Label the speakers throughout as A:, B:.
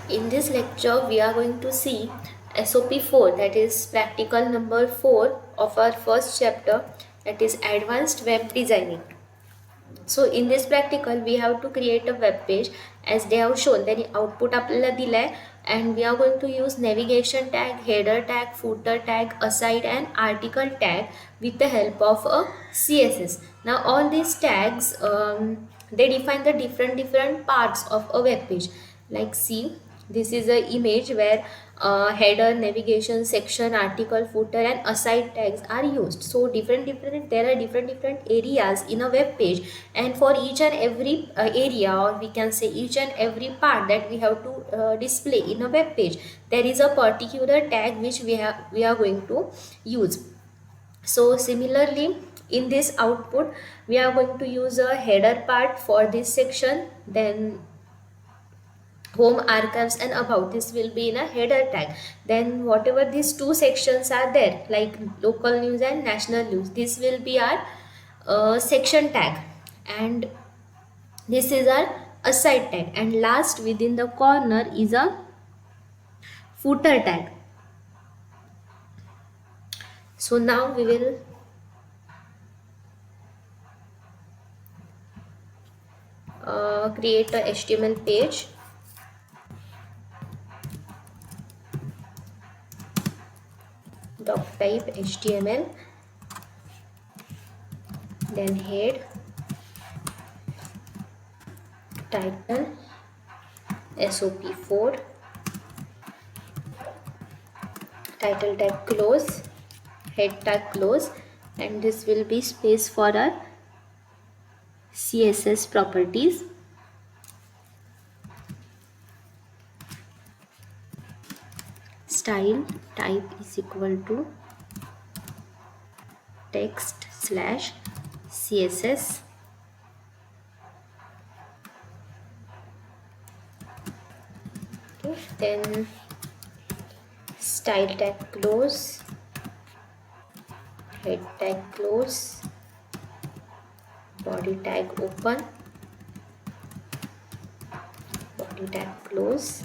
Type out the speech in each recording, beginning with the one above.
A: In this lecture, we are going to see SOP 4, that is practical number 4 of our first chapter, that is advanced web designing. So in this practical, we have to create a web page as they have shown. Then output आपल्याला दिलाय and we are going to use navigation tag, header tag, footer tag, aside and article tag with the help of a CSS. Now all these tags they define the different parts of a web page. Like see, this is a image where header, navigation, section, article, footer and aside tags are used. So there are different areas in a web page, and for each and every area, or we can say each and every part that we have to display in a web page, there is a particular tag which we are going to use. So similarly, in this output we are going to use a header part for this section, then home, archives and about, this will be in a header tag. Then whatever these two sections are there, like local news and national news, this will be our section tag, and this is our aside tag, and last within the corner is a footer tag. So now we will create a HTML page. Doc type HTML, then head, title, SOP4, title tag close, head tag close, and this will be space for our CSS properties. Style type is equal to text slash CSS. Okay, then style tag close, head tag close, body tag open, body tag close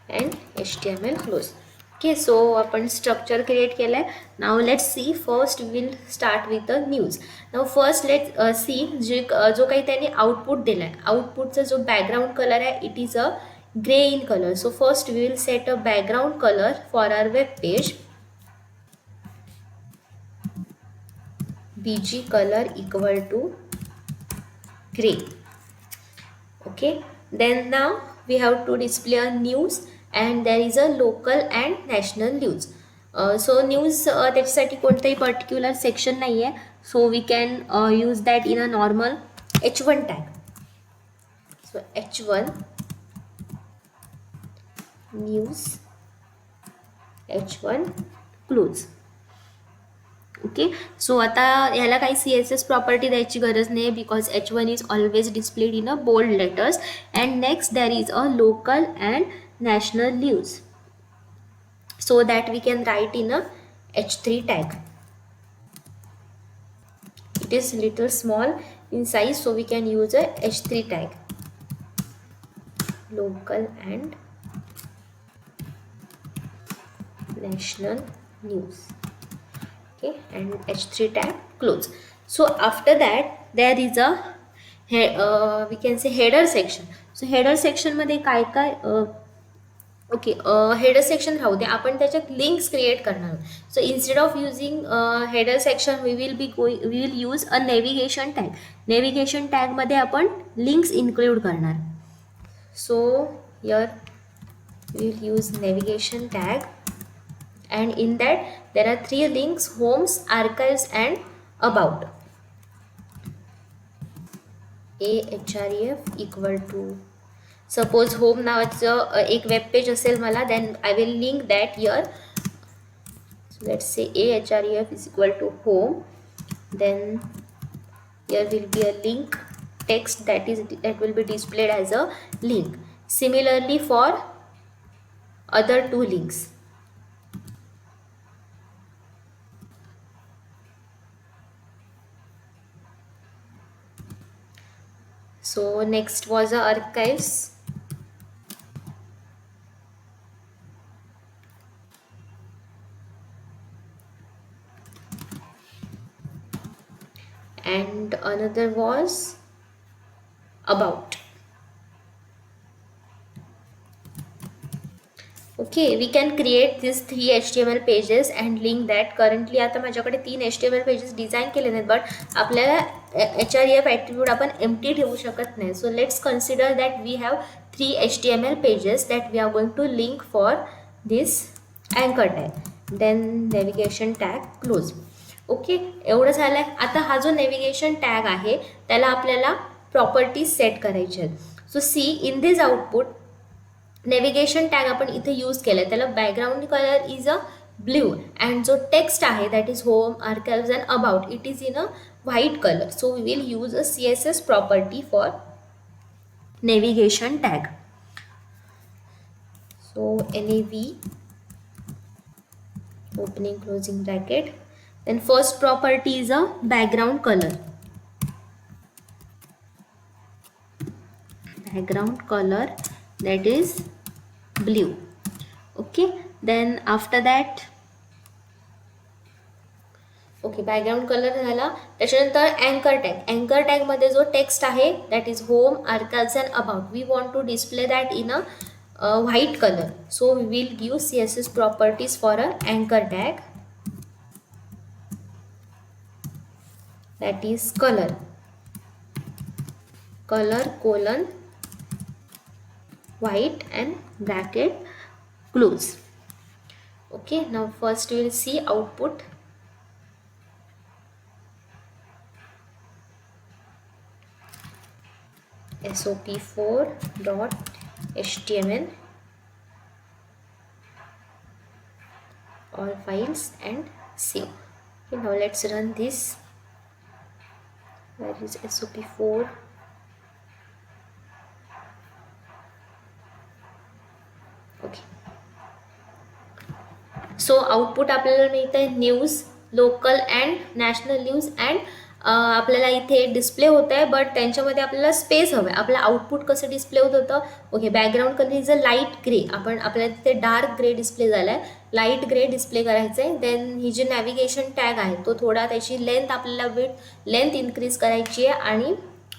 A: and HTML close. Okay, so आपण structure create केलाय. Now let's see. First we will start with the news. Now first let's see जो काही त्यांनी output दिलाय, outputचा जो background color आहे, it is a gray in color. So first we will set a background color for our web page. BG color equal to gray. Okay, then now we have to display a news, and there is a local and national news. So news त्याच्यासाठी कोणतंही particular section नाही आहे, so we can use that in a normal H1 tag. So H1 news, H1 close. Okay, so आता ह्याला काही CSS property द्यायची गरज नाही, because H1 is always displayed in a bold letters. And next there is a local and national news, so that we can write in a H3 tag. It is little small in size, so we can use a H3 tag, local and national news. Okay, and H3 tag close. So after that there is a we can say header section. So header section मध्ये काय काय okay, header section राहू दे, आपण त्याच्यात links create करणार आहोत. So instead of using header section we will use a navigation tag. Navigation टॅगमध्ये आपण लिंक्स इन्क्लूड करणार. So here we will use navigation tag, and in that there are 3 links: homes, archives and about. ahref equal to, suppose home नावाचं एक web page असेल मला, then I will link that here. So let's say ahref is equal to home, then here will be a link text that will be displayed as a link. Similarly for other 2 links. So next was archives. and another was about. Okay, we can create these 3 HTML pages and link that. Currently आता माझ्याकडे 3 HTML pages design केले नाहीत, but आपल्याला HREF attribute आपण empty ठेवू शकत नाही. So let's consider that we have 3 HTML pages that we are going to link for this anchor tag. Then navigation tag close. Okay, एवढं झालं आहे. आता हा जो नेव्हिगेशन टॅग आहे त्याला आपल्याला प्रॉपर्टीज सेट करायचे आहेत. So see in this output navigation tag आपण इथे यूज केलं आहे, त्याला background colour is a blue and जो टेक्स्ट आहे that is home archives and about it is in a white colour. So we will use a CSS property for navigation tag. So NAV opening closing bracket, then first property is a background color. Background color that is blue. Okay, then after that okay background colour झाला. त्याच्यानंतर अँकर टॅगमध्ये जो text आहे that is home archives and about, we want to display that in a white color. So we will give CSS properties for a anchor tag that is color colon white and bracket close. Okay, now first we will see output. SOP4.html all files and save. Okay, now let's run this. Where is SOP4? Okay, so output आपल्याला मिळते news, local and national news and आपल्याला इथे display होत आहे, but त्यांच्यामध्ये आपल्याला space हवं आहे. आपलं आउटपुट कसं डिस्प्ले होत होतं. Okay, background colour is a light grey, आपल्याला तिथे डार्क ग्रे डिस्प्ले झाला आहे, लाईट ग्रे डिस्प्ले करायचं आहे. देन ही जी नॅव्हिगेशन टॅग आहे तो थोडा त्याची लेंथ आपल्याला लेंथ इन्क्रीज करायची आहे आणि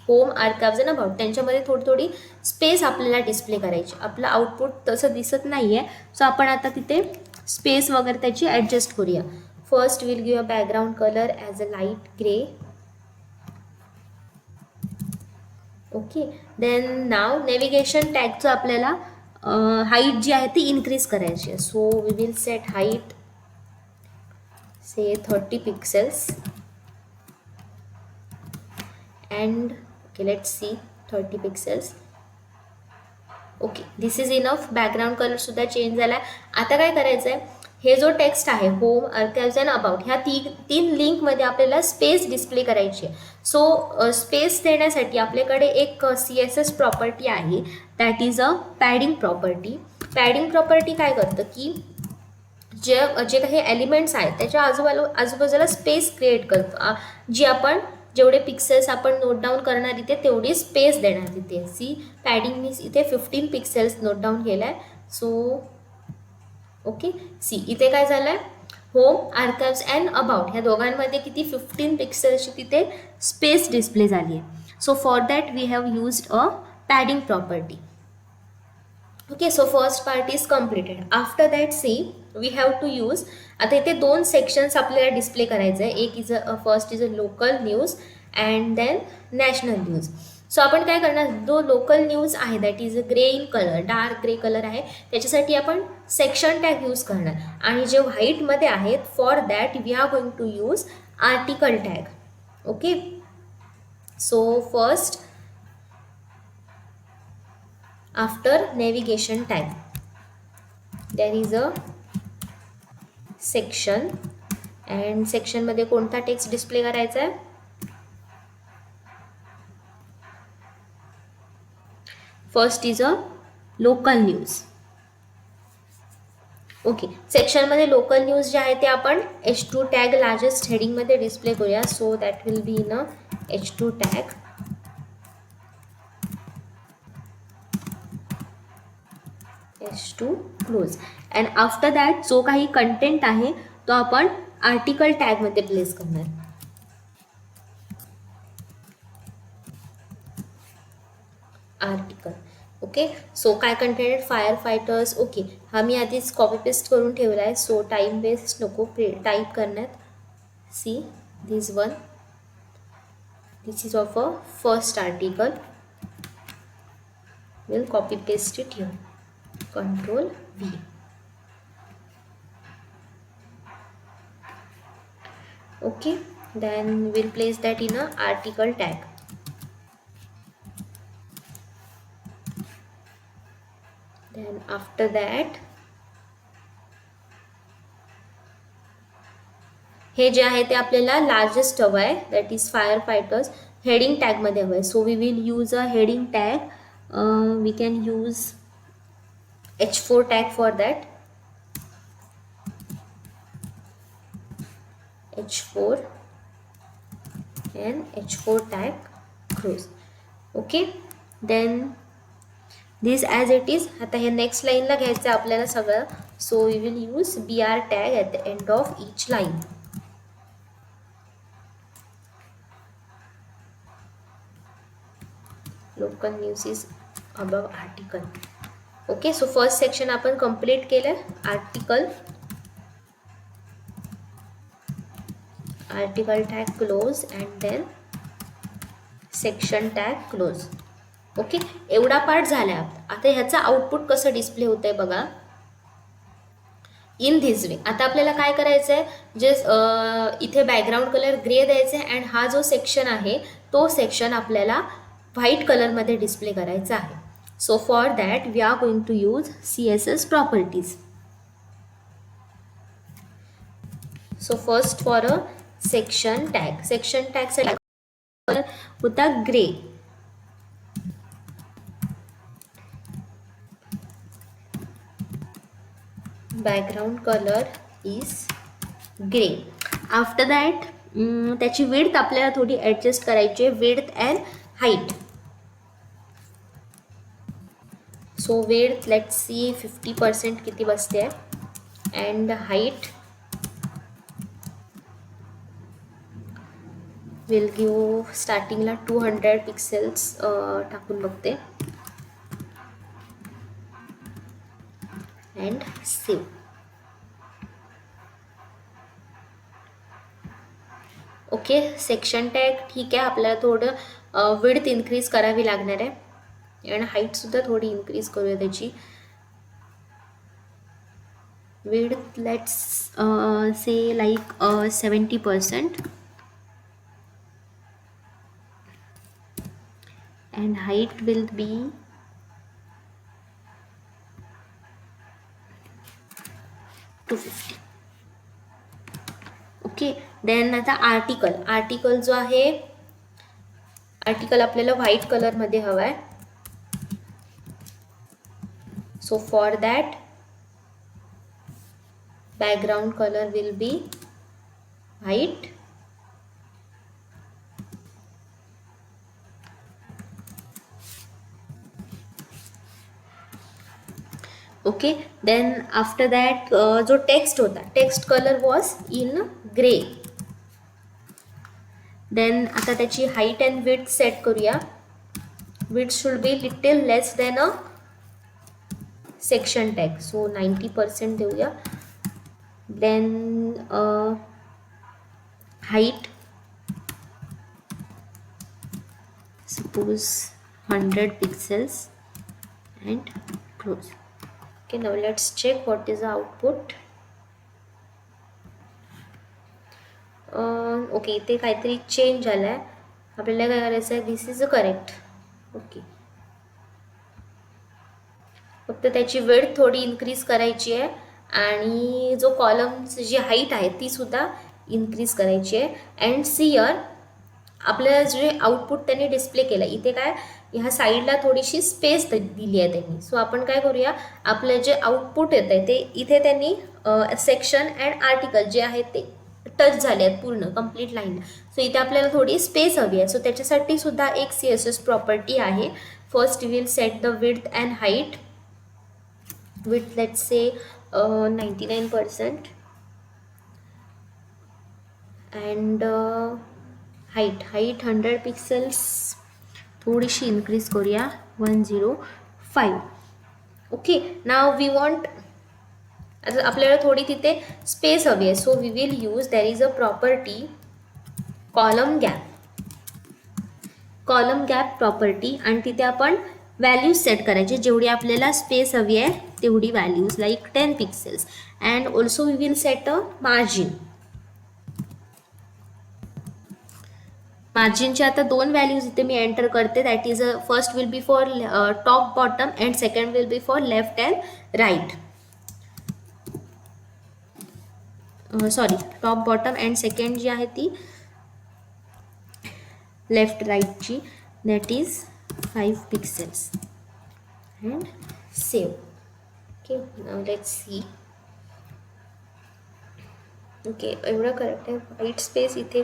A: होम आर्काइव्स अँड अबाउट त्यांच्यामध्ये थोडी स्पेस आपल्याला डिस्प्ले करायची. आपलं आउटपुट तसं दिसत नाही आहे, सो आपण आता तिथे स्पेस वगैरे त्याची ॲडजस्ट करूया. First will give a background colour as a light grey. Okay, then now navigation टॅगचं आपल्याला हाईट जी आहे ती इन्क्रीज करायची आहे. So we will set height say 30 pixels and okay let's see 30 pixels. Okay, this is enough. Background colour सुद्धा change झाला आहे. आता काय करायचं आहे, हे जो टेक्स्ट आहे होम आर्काइव्स अँड अबाउट ह्या तीन लिंकमध्ये आपल्याला स्पेस डिस्प्ले करायची आहे. सो स्पेस देण्यासाठी आपल्याकडे एक CSS प्रॉपर्टी आहे that is a padding property. Padding property काय करतं की जे काही एलिमेंट्स आहेत त्याच्या आजूबाजूला स्पेस क्रिएट करतो, जी आपण जेवढे पिक्सेल्स आपण नोट डाऊन करणार इथे तेवढी स्पेस देणार तिथे. सी पॅडिंग मीन्स इथे 15 पिक्सेल्स नोट डाऊन केलं आहे. सो ओके, सी इथे काय झालं आहे, होम आर्काइव्स अँड अबाउट ह्या दोघांमध्ये किती 15 पिक्सेल्सची तिथे स्पेस डिस्प्ले झाली आहे. So for that we have used a padding property. Okay, so first part is completed. After that see we have to use, आता इथे 2 सेक्शन्स आपल्याला डिस्प्ले करायचं आहे. एक is first is a local news and then national news. So आपण काय करणार, जो लोकल न्यूज आहे that is grey in colour, dark grey colour आहे, त्याच्यासाठी आपण सेक्शन टॅग यूज करणार. आणि जे व्हाईटमध्ये आहेत for that we are going to use article tag. Okay, so first after navigation tag there is a section and सेक्शनमध्ये कोणता टेक्स्ट डिस्प्ले करायचा आहे, first is a local news. Okay, सेक्शनमध्ये लोकल न्यूज जे आहे ते आपण H2 टॅग लार्जेस्ट हेडिंगमध्ये डिस्प्ले करूया. So that will be in a H2 tag. H2 close and after that जो काही कंटेंट आहे तो आपण आर्टिकल टॅगमध्ये प्लेस करणार. आर्टिकल. ओके, सो काय कंटेंट फायर फायटर्स. ओके, हा मी आधीच कॉपी पेस्ट करून ठेवला आहे, सो टाईम वेस्ट नको टाईप करण्यात. See this one, this is of a first article. We'll copy paste it here, control V. Okay, then we'll place that in a article tag. Then after that हे जे आहे ते आपल्याला largest हवं आहे, that is fire fighters. Heading टॅगमध्ये हवं आहे, so we will use a heading tag. We can use H4 tag for that. H4 and H4 tag close. Okay, then this as it is. आता हे next लाईनला घ्यायचं आहे आपल्याला सगळं, so we will use BR tag at the end of each line. Local news is above article. Okay, so first section आपण complete केलं. Article tag close and then section tag close. Okay, एवढा part झाला. आता ह्याचा output कसं display होतंय बघा, in this way. आता आपल्याला काय करायचं आहे, जे इथे बॅकग्राऊंड कलर ग्रे द्यायचा आहे, अँड हा जो सेक्शन आहे तो सेक्शन आपल्याला व्हाईट कलरमध्ये डिस्प्ले करायचा आहे. So for that we are going to use CSS properties. So first for a section टॅगसाठी कलर होता grey. Background colour is grey. After that त्याची विड्थ आपल्याला थोडी ॲडजस्ट करायची आहे, width and height. So width let's see 50% किती बसते आहे, अँड हाईट विल गिव स्टार्टिंगला 200 पिक्सेल्स टाकून बघते and save. Okay, section tag ठीक आहे, आपल्याला थोडं विड्थ इन्क्रीज करावी लागणार आहे, आणि हाईटसुद्धा थोडी इन्क्रीज करूया त्याची. Width let's say like 70% and height will be 250. Okay, then आता आर्टिकल जो आहे, आर्टिकल आपल्याला व्हाईट कलरमध्ये हवा आहे. So for that background colour will be white. Okay, then after that जो टेक्स्ट होता, text colour was in grey. Then आता त्याची हाईट अँड विड्थ सेट करूया. Width should be little less than a section tag, so 90% देऊया. Then height suppose 100 pixels and close. Okay, now let's check what is the output. Okay, इथे काहीतरी change झाला आहे, आपल्याला काय करायचं आहे, दिस इज करेक्ट. ओके, फक्त त्याची विड्थ थोडी इन्क्रीज करायची आहे, आणि जो कॉलमची जी हाईट आहे ती सुद्धा इन्क्रीज करायची आहे. अँड सियर आपल्याला जे आउटपुट त्यांनी डिस्प्ले केलं, इथे काय ह्या साईडला थोडीशी स्पेस दिली आहे त्यांनी. सो आपण काय करूया, आपलं जे आउटपुट येत आहे ते इथे त्यांनी सेक्शन अँड आर्टिकल जे आहेत ते टच झाले आहेत पूर्ण कंप्लीट लाईन. सो इथे आपल्याला थोडी स्पेस हवी आहे. सो त्याच्यासाठी सुद्धा एक CSS प्रॉपर्टी आहे. First will set the width and height. Width let's से 99% अँड हाईट 100 पिक्सेल्स. थोडीशी इन्क्रीज करूया 105. ओके, नाव वी वॉन्ट, आता आपल्याला थोडी तिथे स्पेस हवी आहे. So we will use, there is a property column gap property, आणि तिथे आपण व्हॅल्यूज सेट करायचे जेवढी आपल्याला स्पेस हवी आहे तेवढी values, like 10 pixels. And also we will set a मार्जिनचे आता 2 व्हॅल्यूज इथे मी एंटर करते. That is first will be for top bottom and second will be for left and right. Sorry, top bottom and second जी आहे ती left राईटची, that is 5 pixels. And save. Okay, now let's see. Okay, एवढं correct आहे. White space इथे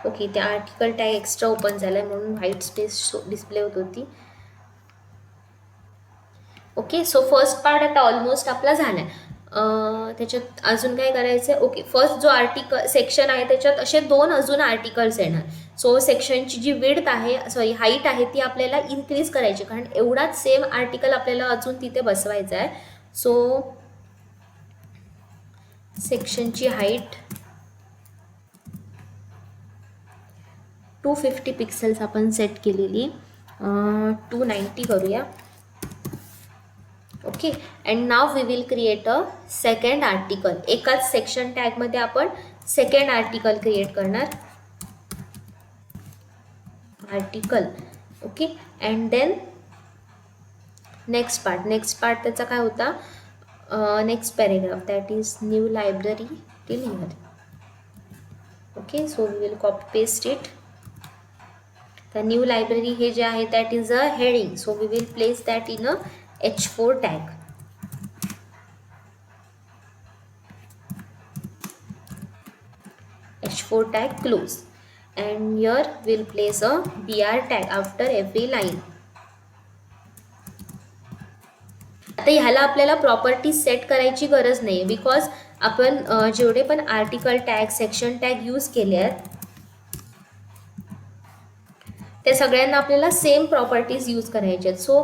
A: okay, त्या article tag extra open झाला आहे म्हणून व्हाईट स्पेस डिस्प्ले होत होती. ओके, सो फर्स्ट पार्ट आता ऑलमोस्ट आपला झाला आहे. त्याच्यात अजून काय करायचं आहे. ओके, फर्स्ट जो आर्टिकल सेक्शन आहे त्याच्यात असे 2 अजून आर्टिकल्स येणार. सो सेक्शनची जी विड्थ आहे, सॉरी हाईट आहे, ती आपल्याला इन्क्रीज करायची, कारण एवढाच सेम आर्टिकल आपल्याला अजून तिथे बसवायचा आहे. सो सेक्शनची हाईट 250 पिक्सेल्स आपण सेट केलेली, 290 करूया. Okay, and now we will create a second article. एकाच सेक्शन टॅगमध्ये आपण सेकंड आर्टिकल क्रिएट करणार. Article. Okay, and then next part त्याचा काय होता, next paragraph, that is new library till here. Okay, so we will copy paste it. The new library हे जे आहे that is a heading, so we will place that in a h4 tag. h4 tag close, and here we'll place a br tag after every line. आता ह्याला आपल्याला properties set करायची गरज नाही, because आपण जेवढे पण article tag, section tag use केले आहेत ते सगळ्यांना आपल्याला सेम प्रॉपर्टीज यूज करायचे आहेत. सो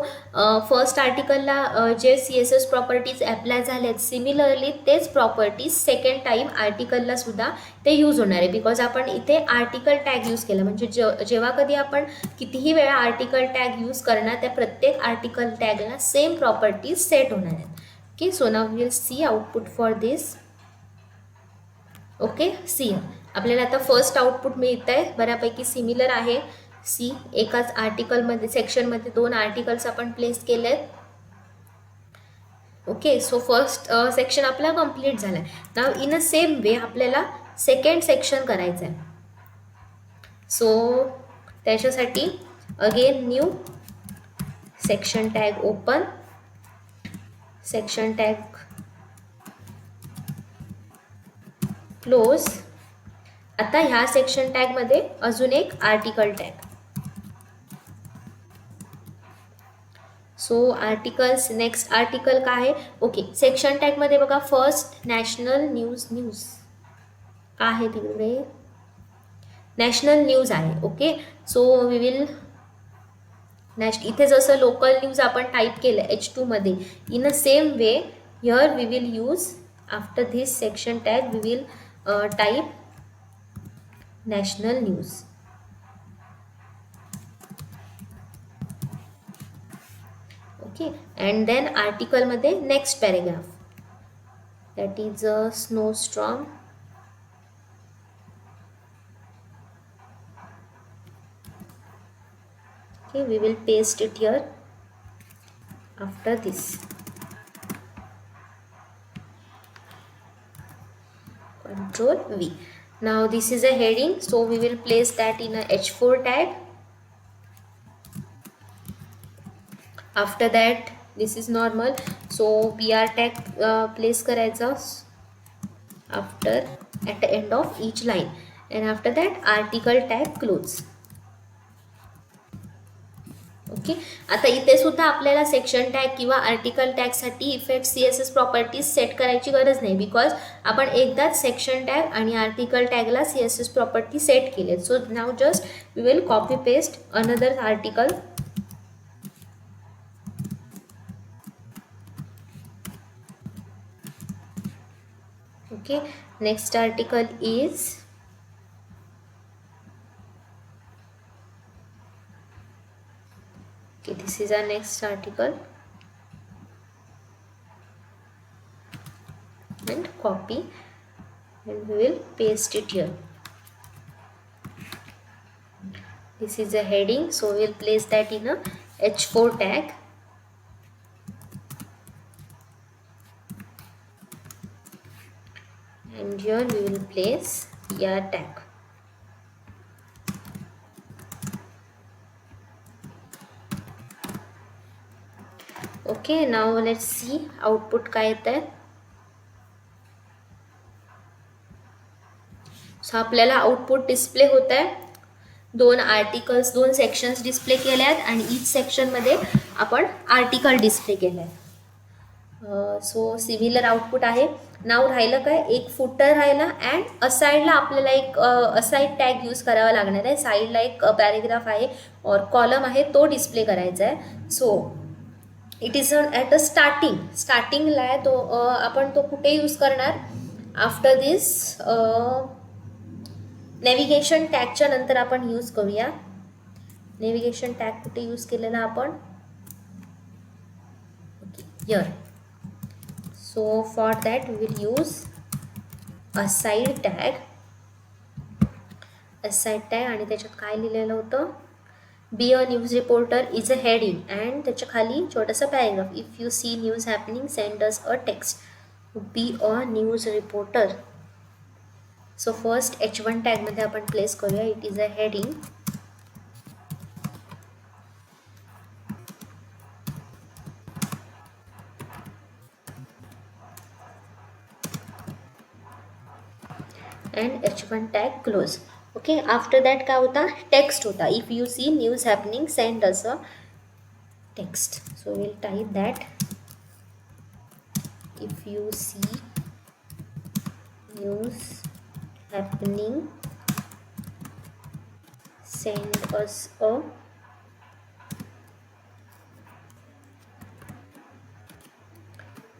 A: फर्स्ट आर्टिकलला जे CSS प्रॉपर्टीज अप्लाय झाले आहेत, सिमिलरली तेच प्रॉपर्टीज सेकंड टाईम आर्टिकलला सुद्धा ते यूज होणार आहे, बिकॉज आपण इथे आर्टिकल टॅग यूज केला. म्हणजे जेव्हा कधी आपण कितीही वेळा आर्टिकल टॅग यूज करणार, त्या प्रत्येक आर्टिकल टॅगला सेम प्रॉपर्टीज सेट होणार आहेत. Okay, so now we will see output for this. Okay, see आपल्याला आता फर्स्ट आउटपुट मिळत आहे, बऱ्यापैकी सिमिलर आहे. सी, एकाच आर्टिकलमध्ये, सेक्शनमध्ये 2 आर्टिकल्स आपण प्लेस केले आहेत. ओके, सो फर्स्ट सेक्शन आपला कंप्लीट झाला आहे. नाव इन अ सेम वे आपल्याला सेकंड सेक्शन करायचं आहे. सो त्याच्यासाठी again new section tag open, section tag close. आता ह्या सेक्शन टॅगमध्ये अजून एक आर्टिकल टॅग. सो आर्टिकल्स, नेक्स्ट आर्टिकल काय आहे. ओके, सेक्शन टॅगमध्ये बघा फर्स्ट नॅशनल न्यूज काय आहे तिकडे, नॅशनल न्यूज आहे. ओके, सो वी विल इथे जसं लोकल न्यूज आपण टाईप केलं H2 मध्ये, in a same way here we will use after this section tag we will type national news. Okay, and then आर्टिकलमध्ये next paragraph, that is a snow storm. Okay, we will paste it here after this. Control V. Now this is a heading, so we will place that in a H4 tag. After that, this is normal, so BR tag place करायचा after at the end of each line, and after that article tag close. Okay. आता इथे सुद्धा आपल्याला section tag किंवा article टॅगसाठी effect CSS properties set करायची गरज नाही, बिकॉज आपण एकदाच सेक्शन टॅग आणि आर्टिकल टॅगला CSS प्रॉपर्टी सेट केले. So now just we will copy paste another article. Okay, next article is this is our next article, and copy, and we will paste it here. This is a heading, so we will place that in a H4 tag. And here we will place PR tag. Okay, now let's see output काय येतंय. सो आपल्याला output display होत आहे. 2 articles, 2 sections display केले आहेत आणि each सेक्शनमध्ये आपण आर्टिकल डिस्प्ले केलं आहे. सो सिमिलर आउटपुट आहे. नाव राहिलं काय, एक फुटर राहिला अँड असाईडला आपल्याला एक असाईड टॅग यूज करावा लागणार आहे. साईडला एक पॅरेग्राफ आहे और कॉलम आहे, तो डिस्प्ले करायचा आहे. So it is at a स्टार्टिंगला आहे तो. आपण तो कुठे यूज करणार, आफ्टर दिस नेव्हिगेशन टॅगच्या नंतर आपण यूज करूया. नेव्हिगेशन टॅग कुठे यूज केलेला आपण, here. So for that we will use aside tag. Aside tag आणि त्याच्यात काय लिहिलेलं होतं, be a news reporter is a heading and त्याच्या खाली छोटासा paragraph, if you see news happening send us a text. Be a news reporter. So first H1 टॅगमध्ये आपण प्लेस करूया, it is a heading. and H1 tag close. Okay, after that क्या होता, text होता, if you see news happening send us a text. So we'll type that, if you see news happening send us a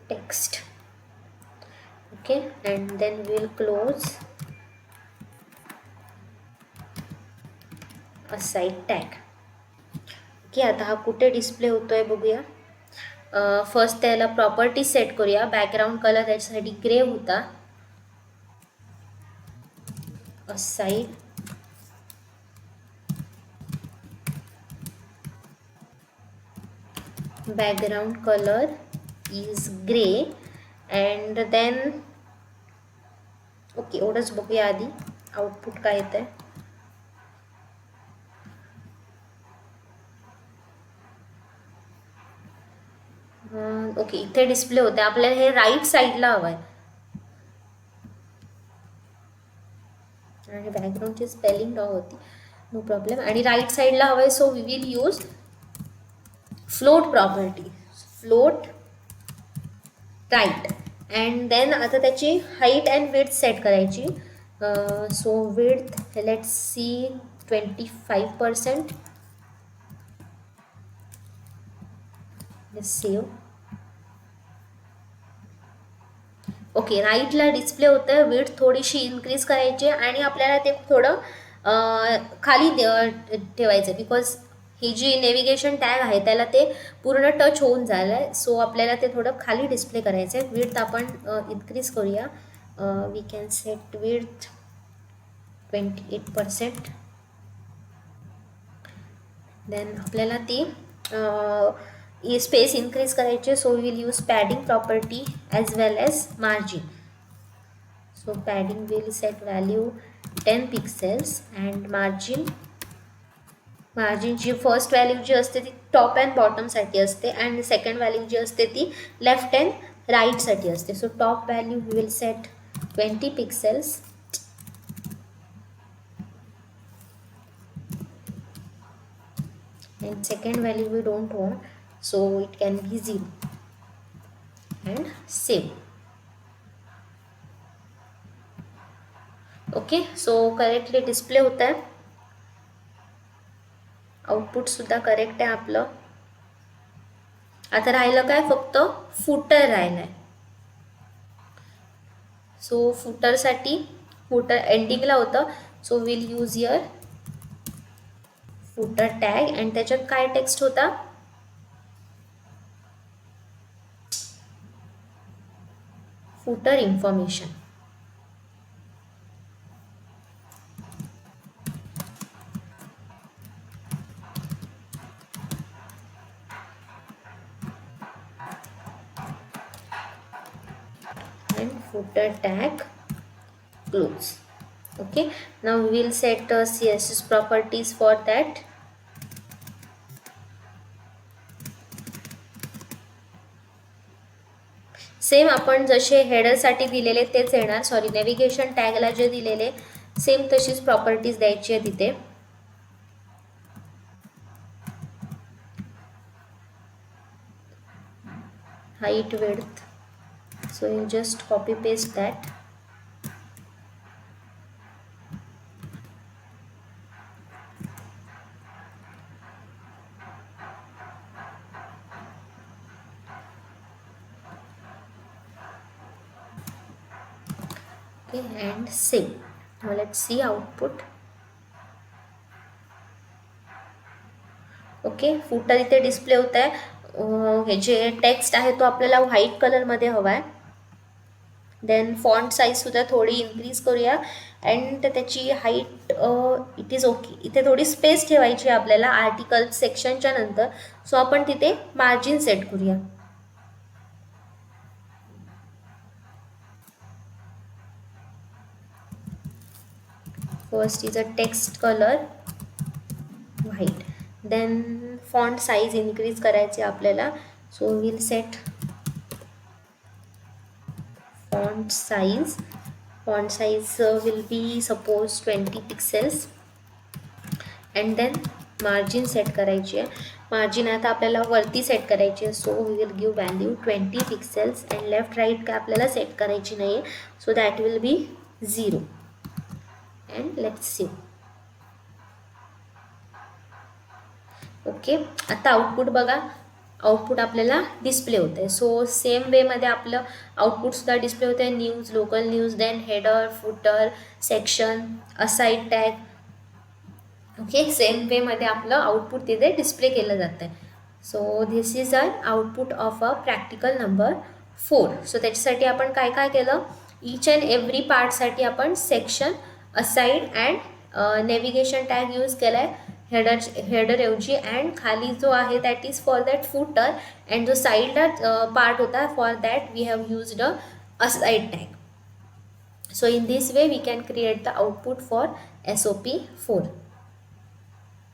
A: text. Okay, and then we'll close aside tag. Okay, आता हा कुठे display होतोय बघूया. First त्याला property set करूया. Background colour त्याच्यासाठी grey होता. Aside background colour is grey and then okay, एवढंच बघूया आधी आउटपुट काय येत आहे. ओके, इथे डिस्प्ले होते. आपल्याला हे राईट साईडला हवं आहे आणि बॅकग्राऊंडची स्पेलिंग रॉंग होती, नो प्रॉब्लेम. आणि राईट साईडला हवं आहे, so we will use float property, float right. And then आता त्याची हाईट अँड विड्थ सेट करायची. So width let's see 25%. Save. Okay, राईटला डिस्प्ले होतं आहे. विड्थ थोडीशी इन्क्रीज करायची आणि आपल्याला ते थोडं खाली ठेवायचं, बिकॉज ही जी नेव्हिगेशन टॅग आहे त्याला ते पूर्ण टच होऊन झालं आहे. सो आपल्याला ते थोडं खाली डिस्प्ले करायचं आहे. विड्थ आपण इन्क्रीज करूया. We can set width 28%. Then आपल्याला ती स्पेस इन्क्रीज करायचे. So we will use padding property as well as margin. So padding will set value 10 pixels and मार्जिनची फर्स्ट व्हॅल्यू जी असते ती टॉप अँड बॉटमसाठी असते अँड सेकंड व्हॅल्यू जी असते ती लेफ्ट अँड राईटसाठी असते. So top value we will set 20 pixels and second value we don't want, so it can be 0 and save. Okay, so correctly display होता है, आउटपुट सुद्धा correct आहे आपलं. आता राहिलं काय, फक्त फुटर राहिलं आहे. सो फुटरसाठी फुटर एंडिंगला होतं, so will use here footer tag and त्याच्यात काय टेक्स्ट होता, footer information. and footer tag close. Okay, now we will set CSS properties for that. Same आपण जसे हेडरसाठी दिलेले तेच येणार, सॉरी नेव्हिगेशन टॅगला जे दिलेले सेम तशीच प्रॉपर्टीज द्यायची आहे तिथे. Height width, so you just copy paste that. Okay, and save. Now let's see output. Okay, footer इथे डिस्प्ले होत आहे. हे जे टेक्स्ट आहे तो आपल्याला व्हाईट कलरमध्ये हवा आहे. देन फॉन्ट साईज सुद्धा थोडी इन्क्रीज करूया अँड त्याची हाईट इट इज ओके. इथे थोडी स्पेस ठेवायची आहे आपल्याला आर्टिकल सेक्शनच्या नंतर, सो आपण तिथे मार्जिन सेट करूया. First is a text colour white, then font size increase करायचे आपल्याला, so will set font size will be suppose 20 pixels and then margin set करायची आहे. मार्जिन आता आपल्याला वरती सेट करायची आहे, so we will give value 20 pixels and left right काय आपल्याला सेट करायची नाही आहे, so that will be 0 and let's see. Okay, आता आउटपुट बघा, आउटपुट आपल्याला डिस्प्ले होतं आहे. सो सेम वेमध्ये आपलं आउटपुटसुद्धा डिस्प्ले होतं आहे. News, local news, then header, footer, section, aside tag. Okay, same वेमध्ये आपलं आउटपुट तिथे डिस्प्ले केलं जातं आहे. So this is our output of a practical number 4. सो त्याच्यासाठी आपण काय काय केलं, ईच अँड एव्हरी पार्टसाठी आपण section, aside and navigation tag use केला आहे हेडर ऐवजी, अँड खाली जो आहे that is for that footer, and जो साईडला पार्ट होता for that we have used a aside tag. So in this way we can create the output for SOP 4.